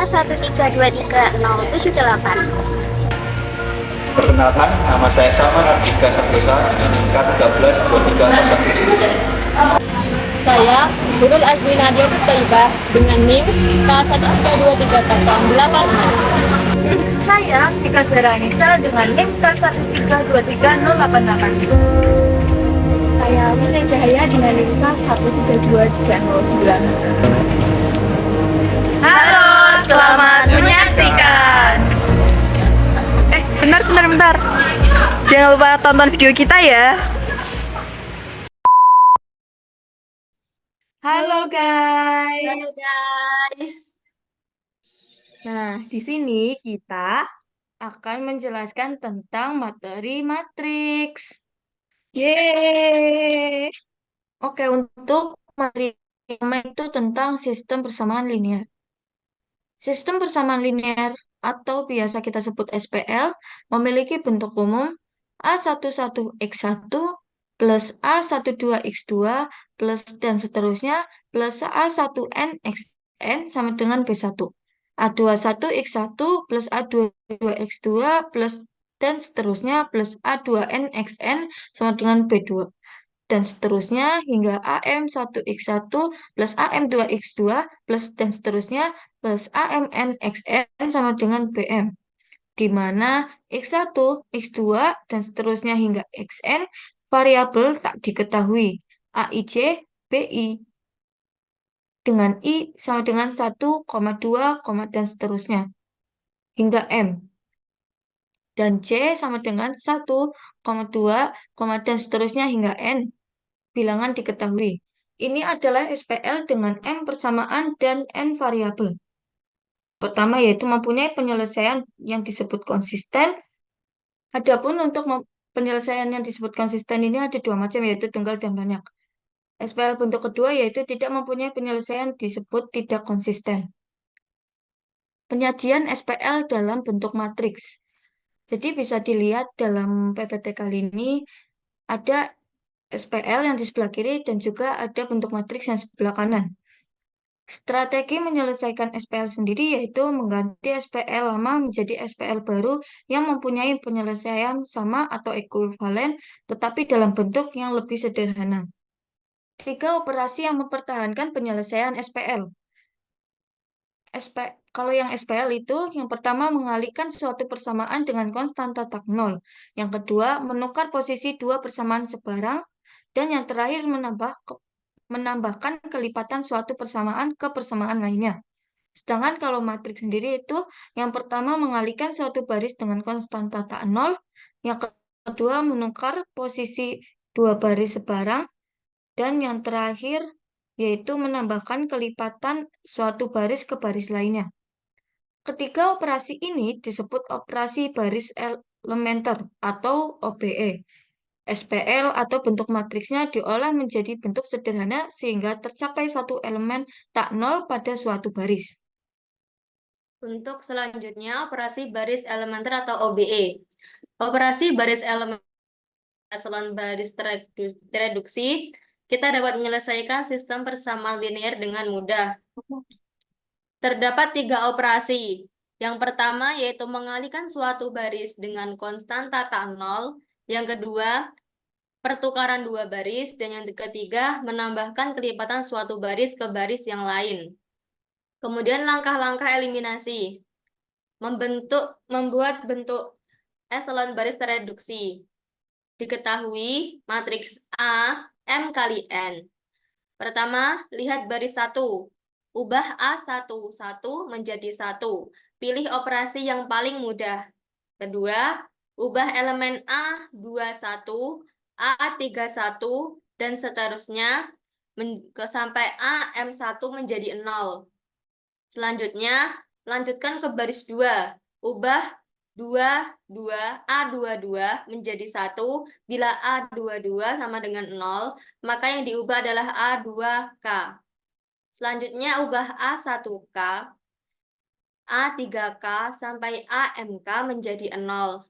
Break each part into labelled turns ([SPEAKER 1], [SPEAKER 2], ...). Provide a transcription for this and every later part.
[SPEAKER 1] K1323078.
[SPEAKER 2] Perkenalkan, nama saya Salman Ardika Santosa dengan NIM K132307.
[SPEAKER 3] Saya Nurul Azmi Nadia Kutaibah dengan NIM K1323086.
[SPEAKER 1] Saya Tika Zaranisa dengan NIM K1323088. Saya Winnie Cahaya dengan NIM K1323009. Halo, selamat menyaksikan.
[SPEAKER 4] Bentar. Jangan lupa tonton video kita ya. Halo guys.
[SPEAKER 1] Halo guys.
[SPEAKER 4] Nah, di sini kita akan menjelaskan tentang materi matriks. Yeay. Oke, untuk materi pertama itu tentang sistem persamaan linear. Sistem persamaan linear atau biasa kita sebut SPL memiliki bentuk umum A11X1 plus A12X2 plus dan seterusnya plus A1NXN sama dengan B1. A21X1 plus A22X2 plus dan seterusnya plus A2NXN sama dengan B2. Dan seterusnya hingga AM1X1 plus AM2X2 plus dan seterusnya plus AMNXN sama dengan BM, di mana X1, X2, dan seterusnya hingga XN variabel tak diketahui, AIJ, BI, dengan I sama dengan 1, 2, dan seterusnya, hingga M. Dan C sama dengan 1, 2, dan seterusnya hingga N. Bilangan diketahui. Ini adalah SPL dengan M persamaan dan N variabel. Pertama yaitu mempunyai penyelesaian yang disebut konsisten. Adapun untuk penyelesaian yang disebut konsisten ini ada dua macam, yaitu tunggal dan banyak. SPL bentuk kedua yaitu tidak mempunyai penyelesaian disebut tidak konsisten. Penyajian SPL dalam bentuk matriks. Jadi bisa dilihat dalam PPT kali ini ada SPL yang di sebelah kiri dan juga ada bentuk matriks yang sebelah kanan. Strategi menyelesaikan SPL sendiri yaitu mengganti SPL lama menjadi SPL baru yang mempunyai penyelesaian sama atau ekuivalen tetapi dalam bentuk yang lebih sederhana. 3 operasi yang mempertahankan penyelesaian SPL. Kalau yang SPL itu, yang pertama mengalihkan suatu persamaan dengan konstanta tak nol. Yang kedua, menukar posisi dua persamaan sebarang. Dan yang terakhir, menambahkan kelipatan suatu persamaan ke persamaan lainnya. Sedangkan kalau matriks sendiri itu, yang pertama mengalihkan suatu baris dengan konstanta tak nol. Yang kedua, menukar posisi dua baris sebarang. Dan yang terakhir, yaitu menambahkan kelipatan suatu baris ke baris lainnya. Ketiga operasi ini disebut operasi baris elementer atau OBE. SPL atau bentuk matriksnya diolah menjadi bentuk sederhana sehingga tercapai satu elemen tak nol pada suatu baris.
[SPEAKER 3] Untuk selanjutnya, operasi baris elementer atau OBE. Operasi baris elementer eselon baris tereduksi, kita dapat menyelesaikan sistem persamaan linear dengan mudah. Terdapat 3 operasi. Yang pertama yaitu mengalihkan suatu baris dengan konstanta tak nol. Yang kedua, pertukaran dua baris. Dan yang ketiga, menambahkan kelipatan suatu baris ke baris yang lain. Kemudian langkah-langkah eliminasi. Membuat bentuk eselon baris tereduksi. Diketahui matriks A, M kali N. Pertama, lihat baris 1. Ubah A11 menjadi 1. Pilih operasi yang paling mudah. Kedua, ubah elemen A21, A31, dan seterusnya sampai AM1 menjadi 0. Selanjutnya, lanjutkan ke baris 2. Ubah A22 menjadi 1. Bila A22 sama dengan 0, maka yang diubah adalah A2K. Selanjutnya ubah A1K, A3K sampai AMK menjadi 0.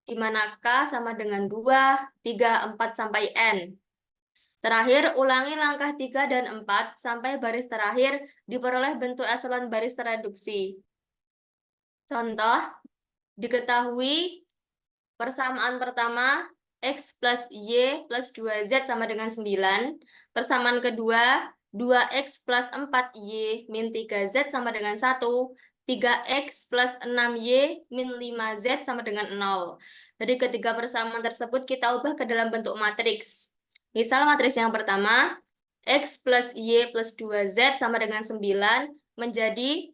[SPEAKER 3] Di mana K sama dengan 2, 3, 4 sampai N. Terakhir, ulangi langkah 3 dan 4 sampai baris terakhir diperoleh bentuk eselon baris tereduksi. Contoh, diketahui persamaan pertama X plus Y plus 2Z sama dengan 9. Persamaan kedua 2X plus 4Y min 3Z sama dengan 1. 3X plus 6Y min 5Z sama dengan 0. Dari ketiga persamaan tersebut kita ubah ke dalam bentuk matriks. Misal matriks yang pertama, X plus Y plus 2Z sama dengan 9 menjadi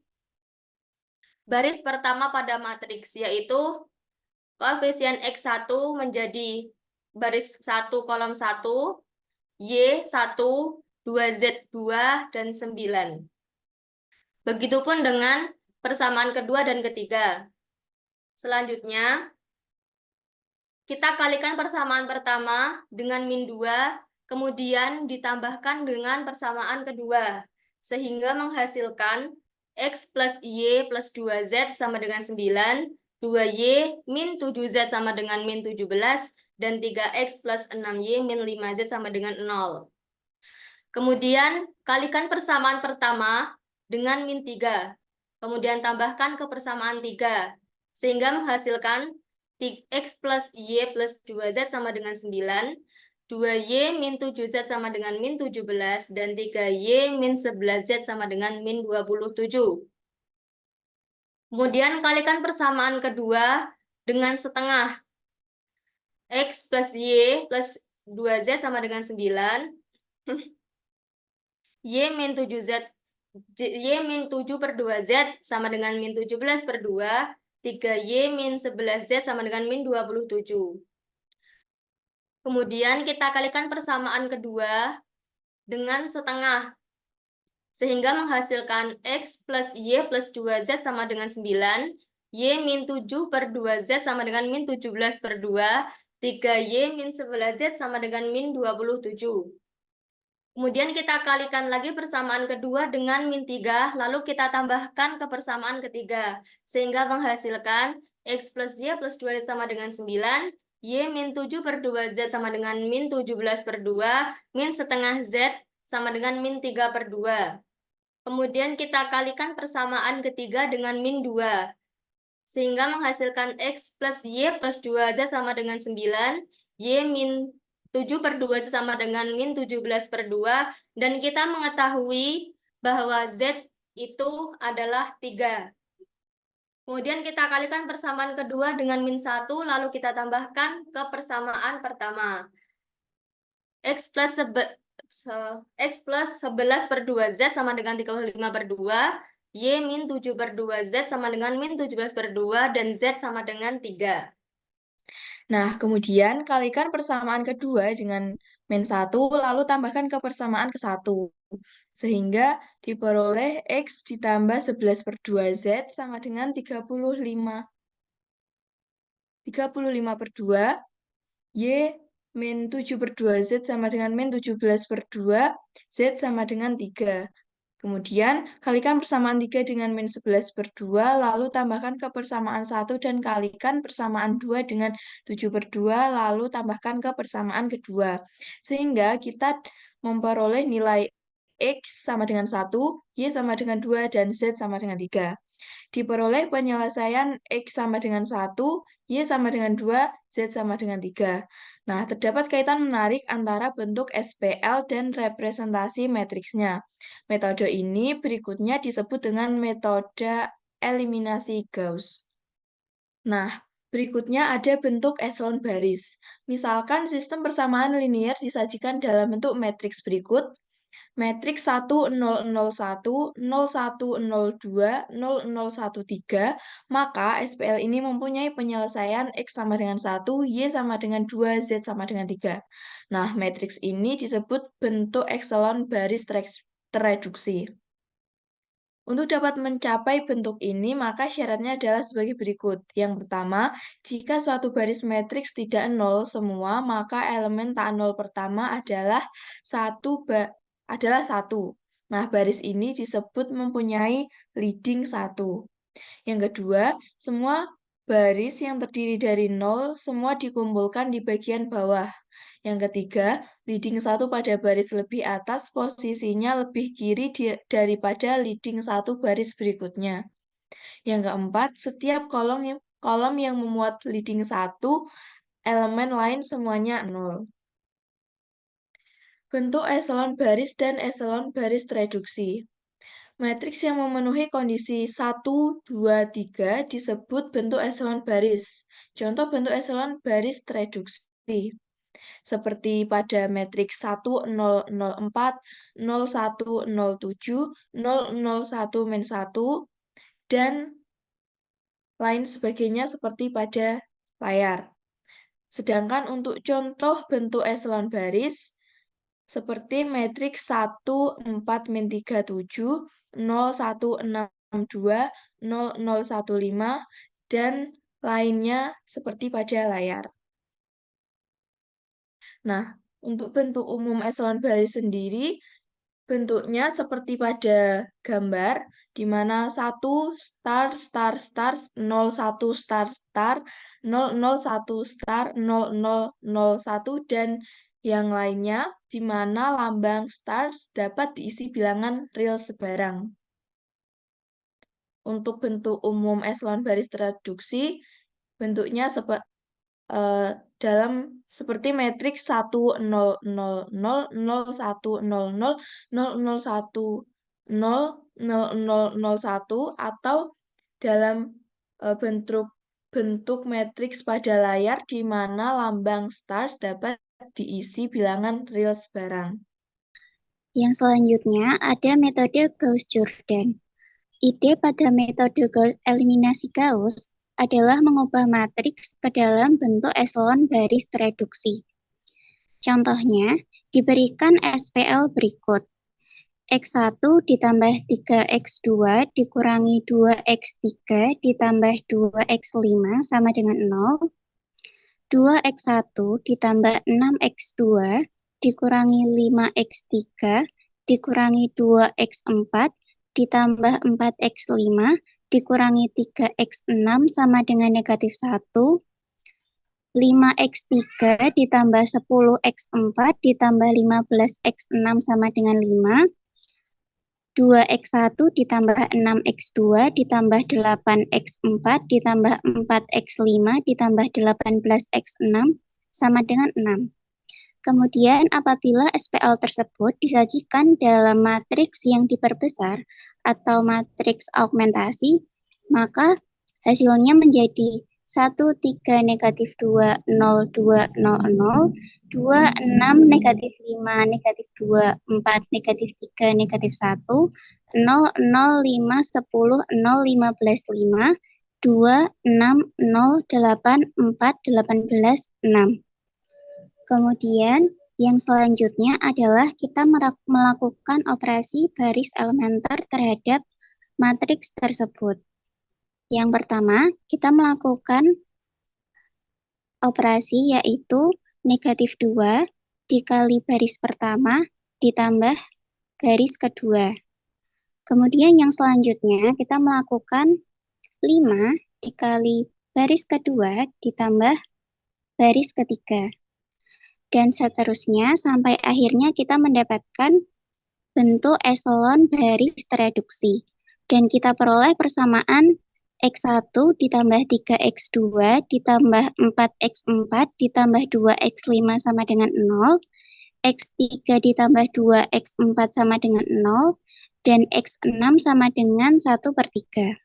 [SPEAKER 3] baris pertama pada matriks, yaitu koefisien X1 menjadi baris 1 kolom 1, Y1, 2Z2, dan 9. Begitupun dengan persamaan kedua dan ketiga. Selanjutnya, kita kalikan persamaan pertama dengan min 2, kemudian ditambahkan dengan persamaan kedua, sehingga menghasilkan X plus Y plus 2Z sama dengan 9, 2Y min 7Z sama dengan min 17, dan 3X plus 6Y min 5Z sama dengan 0. Kemudian, kalikan persamaan pertama dengan min 3, kemudian tambahkan ke persamaan 3, sehingga menghasilkan X plus Y plus 2Z sama dengan 9, 2Y min 7Z sama dengan min 17, dan 3Y min 11Z sama dengan min 27. Kemudian kalikan persamaan kedua dengan setengah. X plus Y plus 2Z sama dengan 9, Y min 7Z, Y min 7 per 2Z sama dengan min 17 per 2, 3Y min 11Z sama dengan min 27. Kemudian kita kalikan persamaan kedua dengan setengah, sehingga menghasilkan X plus Y plus 2Z sama dengan 9, Y min 7 per 2Z sama dengan min 17 per 2, 3Y min 11Z sama dengan min 27. Kemudian kita kalikan lagi persamaan kedua dengan min 3, lalu kita tambahkan ke persamaan ketiga, sehingga menghasilkan X plus Y plus 2Z sama dengan 9, Y min 7 per 2Z sama dengan min 17 per 2, min setengah Z sama dengan min 3 per 2. Kemudian kita kalikan persamaan ketiga dengan min 2, sehingga menghasilkan X plus Y plus 2Z sama dengan 9, Y min 7 per 2 sama dengan min 17 per 2, dan kita mengetahui bahwa Z itu adalah 3. Kemudian kita kalikan persamaan kedua dengan min 1, lalu kita tambahkan ke persamaan pertama. X plus 11 per 2Z sama dengan 35 per 2, Y min 7 per 2Z sama dengan min 17 per 2, dan Z sama dengan 3.
[SPEAKER 4] Nah, kemudian kalikan persamaan kedua dengan min 1, lalu tambahkan ke persamaan ke-1. Sehingga diperoleh X ditambah 11 per 2Z sama dengan 35. 35 per 2, Y min 7 per 2Z sama dengan min 17 per 2, Z sama dengan 3. Kemudian, kalikan persamaan 3 dengan min 11 per 2, lalu tambahkan ke persamaan 1 dan kalikan persamaan 2 dengan 7 per 2, lalu tambahkan ke persamaan kedua. Sehingga kita memperoleh nilai X sama dengan 1, Y sama dengan 2, dan Z sama dengan 3. Diperoleh penyelesaian X sama dengan 1, Y sama dengan 2, Z sama dengan 3. Nah, terdapat kaitan menarik antara bentuk SPL dan representasi matriksnya. Metode ini berikutnya disebut dengan metode eliminasi Gauss. Nah, berikutnya ada bentuk eselon baris. Misalkan sistem persamaan linier disajikan dalam bentuk matriks berikut. Matriks 1, 0, 0, 1, 0, 1, 0, 2, 0, 0, 1, 3, maka SPL ini mempunyai penyelesaian X sama dengan 1, Y sama dengan 2, Z sama dengan 3. Nah, matriks ini disebut bentuk eselon baris tereduksi. Untuk dapat mencapai bentuk ini, maka syaratnya adalah sebagai berikut. Yang pertama, jika suatu baris matriks tidak nol semua, maka elemen tak nol pertama adalah 1. Nah, baris ini disebut mempunyai leading 1. Yang kedua, semua baris yang terdiri dari 0 semua dikumpulkan di bagian bawah. Yang ketiga,
[SPEAKER 1] leading 1 pada baris lebih atas posisinya lebih kiri daripada leading 1 baris berikutnya. Yang keempat, setiap kolom yang memuat leading 1, elemen lain semuanya 0. Bentuk eselon baris dan eselon baris reduksi. Matriks yang memenuhi kondisi 1, 2, 3 disebut bentuk eselon baris. Contoh bentuk eselon baris reduksi. Seperti pada matriks 1, 0, 0, 4, 0, 1, 0, 7, 0, 0, 1, min 1, dan lain sebagainya seperti pada layar. Sedangkan untuk contoh bentuk eselon baris, seperti matriks 1, 4, min 3, 7, 0, 1, 6, 2, 0, 0, 1, 5, dan lainnya seperti pada layar. Nah, untuk bentuk umum eselon baris sendiri, bentuknya seperti pada gambar, di mana 1 star star star 01 star star 001 star 0001 dan yang lainnya, di mana lambang stars dapat diisi bilangan real sebarang. Untuk bentuk umum eselon baris reduksi, bentuknya dalam seperti matriks 1, 0, 0, 0, 0, 1, 0, 0, 0, 0, 1, 0, 0, 0, 0, 1, atau dalam bentuk matriks pada layar di mana lambang stars dapat diisi bilangan real sebarang.
[SPEAKER 5] Yang selanjutnya ada metode Gauss-Jordan. Ide pada metode eliminasi Gauss adalah mengubah matriks ke dalam bentuk eselon baris reduksi. Contohnya, diberikan SPL berikut. X1 ditambah 3X2 dikurangi 2X3 ditambah 2X5 sama dengan 0. 2X1 ditambah 6X2 dikurangi 5X3 dikurangi 2X4 ditambah 4X5 dikurangi 3X6 sama dengan negatif 1. 5X3 ditambah 10X4 ditambah 15X6 sama dengan 5. 2X1 ditambah 6X2 ditambah 8X4 ditambah 4X5 ditambah 18X6 sama dengan 6. Kemudian apabila SPL tersebut disajikan dalam matriks yang diperbesar atau matriks augmentasi, maka hasilnya menjadi 1, 3, negatif 2, 0, 2, 0, 0, 2, 6, negatif 5, negatif 2, 4, negatif 3, negatif 1, 0, 0, 5, 10, 0, 15, 5, 2, 6, 0, 8, 4, 18, 6. Kemudian yang selanjutnya adalah kita melakukan operasi baris elementer terhadap matriks tersebut. Yang pertama, kita melakukan operasi yaitu negatif 2 dikali baris pertama ditambah baris kedua. Kemudian yang selanjutnya kita melakukan 5 dikali baris kedua ditambah baris ketiga. Dan seterusnya sampai akhirnya kita mendapatkan bentuk eselon baris reduksi. Dan kita peroleh persamaan X1 ditambah 3X2 ditambah 4X4 ditambah 2X5 sama dengan 0, X3 ditambah 2X4 sama dengan 0, dan X6 sama dengan 1/3.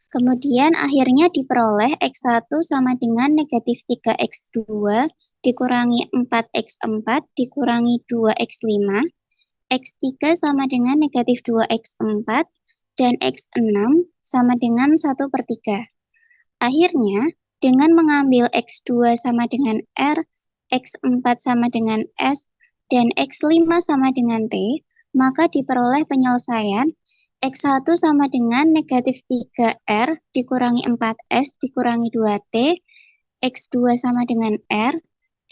[SPEAKER 5] Kemudian akhirnya diperoleh X1 sama dengan negatif 3X2 dikurangi 4X4 dikurangi 2X5, X3 sama dengan negatif 2X4, dan X6 sama dengan 1/3. Akhirnya, dengan mengambil X2 sama dengan R, X4 sama dengan S, dan X5 sama dengan T, maka diperoleh penyelesaian X1 sama dengan negatif 3R dikurangi 4S dikurangi 2T, X2 sama dengan R,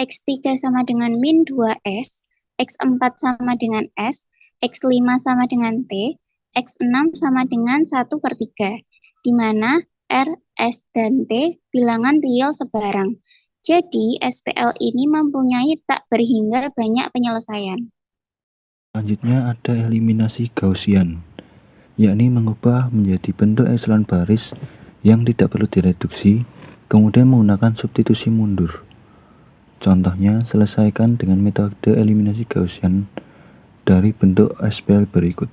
[SPEAKER 5] X3 sama dengan min 2S, X4 sama dengan S, X5 sama dengan T, X6 sama dengan 1/3, di mana R, S, dan T bilangan real sebarang. Jadi, SPL ini mempunyai tak berhingga banyak penyelesaian.
[SPEAKER 6] Selanjutnya ada eliminasi Gaussian, yakni mengubah menjadi bentuk epsilon baris yang tidak perlu direduksi, kemudian menggunakan substitusi mundur. Contohnya, selesaikan dengan metode eliminasi Gaussian dari bentuk SPL berikut.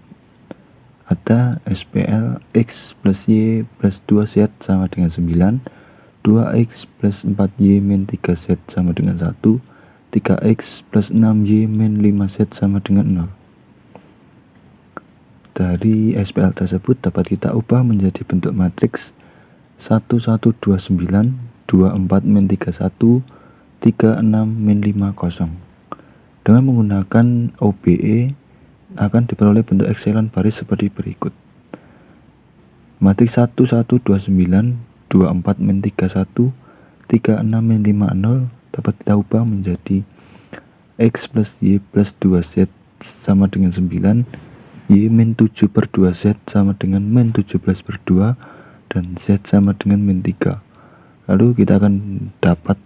[SPEAKER 6] Ada SPL X plus Y plus 2Z sama dengan 9, 2X plus 4Y min 3Z sama dengan 1, 3X plus 6Y min 5Z sama dengan 0. Dari SPL tersebut dapat kita ubah menjadi bentuk matriks 1129, 24 min 31, 36 min 50. Dengan menggunakan OBE akan diperoleh bentuk epsilon baris seperti berikut. Matriks 1129, 24 min 31, 36 min 50 dapat kita ubah menjadi X plus Y plus 2Z sama dengan 9, Y min 7 per 2Z sama dengan min 17 per 2, dan Z sama dengan min 3. Lalu kita akan dapat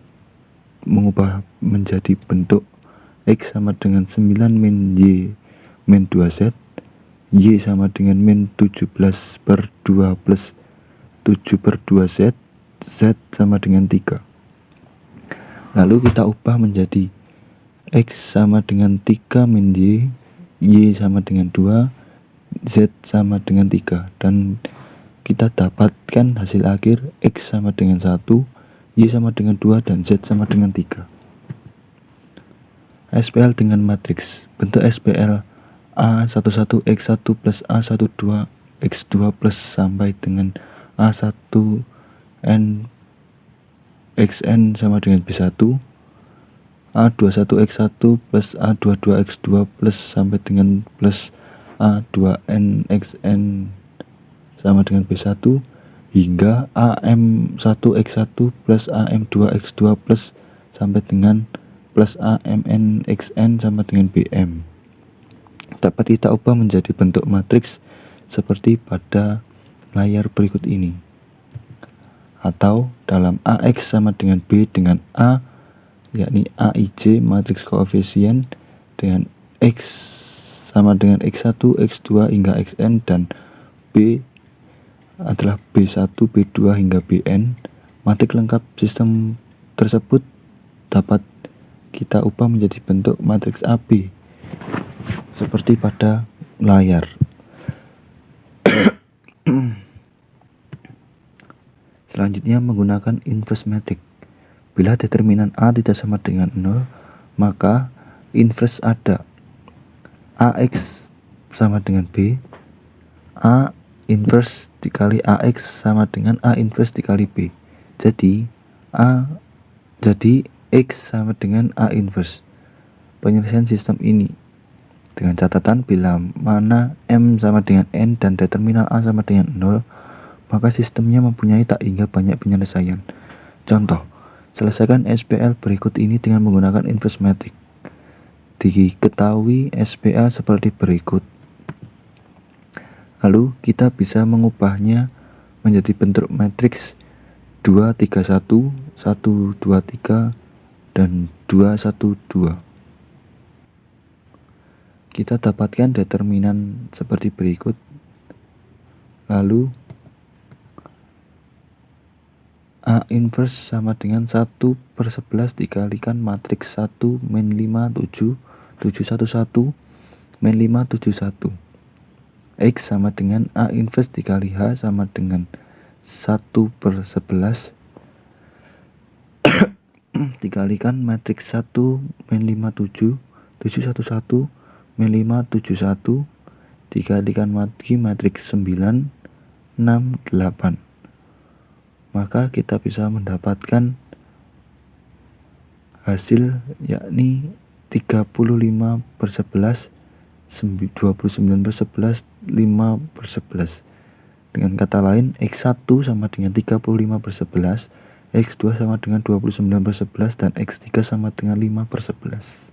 [SPEAKER 6] mengubah menjadi bentuk X sama dengan 9 min Y min 2Z, Y sama dengan min 17 per 2 plus 7 per 2Z, Z sama dengan 3. Lalu kita ubah menjadi X sama dengan 3 min Y sama dengan 2, Z sama dengan 3. Dan kita dapatkan hasil akhir X sama dengan 1, Y sama dengan 2, dan Z sama dengan 3. SPL dengan matriks. Bentuk SPL A11X1 plus A12X2 plus sampai dengan A1N XN sama dengan B1, A21X1 plus A22X2 plus sampai dengan plus A2N XN sama dengan B1, hingga AM1X1 plus AM2X2 plus sampai dengan plus AMN XN sama dengan BM. Dapat kita ubah menjadi bentuk matriks seperti pada layar berikut ini. Atau dalam AX sama dengan B dengan A, yakni AIJ matriks koefisien, dengan X sama dengan X1, X2 hingga XN, dan B adalah B1, B2 hingga Bn. Matriks lengkap sistem tersebut dapat kita ubah menjadi bentuk matriks AB seperti pada layar. Selanjutnya menggunakan inverse matrix. Bila determinan A tidak sama dengan 0, maka inverse ada AX sama dengan B, A inverse dikali AX sama dengan A inverse dikali B. Jadi X sama dengan A inverse. Penyelesaian sistem ini dengan catatan bila mana M sama dengan N dan determinan A sama dengan 0, maka sistemnya mempunyai tak hingga banyak penyelesaian. Contoh, selesaikan SPL berikut ini dengan menggunakan inverse matrix. Diketahui SPL seperti berikut. Lalu kita bisa mengubahnya menjadi bentuk matriks 2, 3, 1, 1, 2, 3, dan 2, 1, 2. Kita dapatkan determinan seperti berikut. Lalu A inverse sama dengan 1 per 11 dikalikan matriks 1 min 5 7 7 1 1 min 5 7 1. X sama dengan A inverse dikali H sama dengan 1 per 11 dikalikan matriks 1 min 5 7 7 1 1 min 5 7 1 dikalikan matriks 9 6 8. Maka kita bisa mendapatkan hasil yakni 35 per 11, 29 per 11, 5 per 11. Dengan kata lain, X1 sama dengan 35 per 11, X2 sama dengan 29 per 11, dan X3 sama dengan 5 per 11.